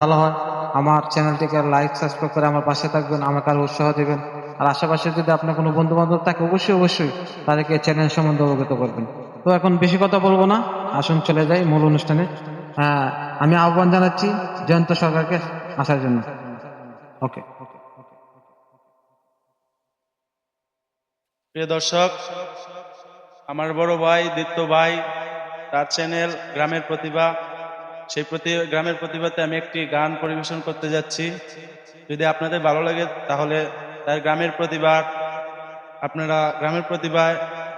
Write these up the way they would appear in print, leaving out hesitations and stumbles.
ভালো হয় আমার চ্যানেলটিকে লাইক সাবস্ক্রাইব করে আমার পাশে থাকবেন, আমাকে আরো উৎসাহ দেবেন। আর আশেপাশে যদি আপনার কোনো বন্ধু বান্ধব থাকে অবশ্যই তাদেরকে চ্যানেল সম্বন্ধে অবগত করবেন। তো এখন বেশি কথা বলবো না, আসুন চলে যাই মূল অনুষ্ঠানে। আমি আহ্বান জানাচ্ছি জয়ন্ত সরকারকে আসার জন্য। ওকে। প্রিয় দর্শক, আমার বড় ভাই দীপ্ত ভাই, তার চ্যানেল গ্রামের প্রতিভা, সেই গ্রামের প্রতিভাতে আমি একটি গান পরিবেশন করতে যাচ্ছি। যদি আপনাদের ভালো লাগে তাহলে তার গ্রামের প্রতিভায়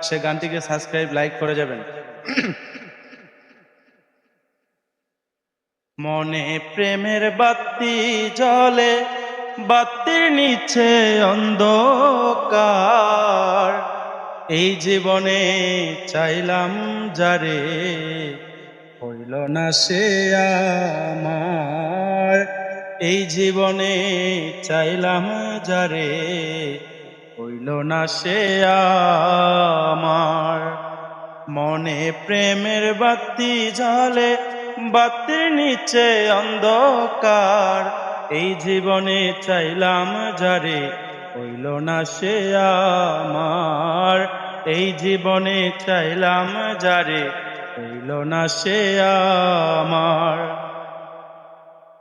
সে গানটিকে সাবস্ক্রাইব লাইক করে যাবেন। মনে প্রেমের বাতি জ্বলে, বাতির নিচে অন্ধকার, এই জীবনে চাইলাম যারে, হইল না সে আমার। এই জীবনে চাইলাম যারে, হইল না সে আমার। মনে প্রেমের বাতি জ্বলে, বাতির নিচে অন্ধকার, এই জীবনে চাইলাম যারে, হইল না সে আমার। এই জীবনে চাইলাম যারে, হইল না সে আমার।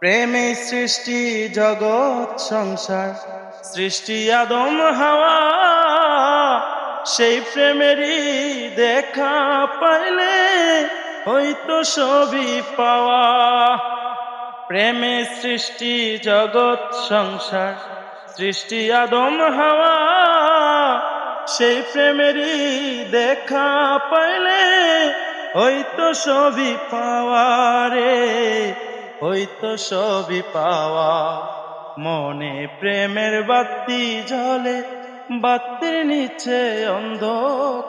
প্রেমে সৃষ্টি জগৎ সংসার, সৃষ্টি আদম হাওয়া, সেই প্রেমেরই দেখা পাইলে হয়তো সবই পাওয়া। প্রেমে সৃষ্টি জগৎ সংসার, সৃষ্টি আদম হাওয়া, সেই প্রেমেরই দেখা পাইলে হয়তো সবই পাওয়া রে, হয়তো সবই পাওয়া। মনে প্রেমের বাতি জ্বলে, বাতির নিচে অন্ধকার।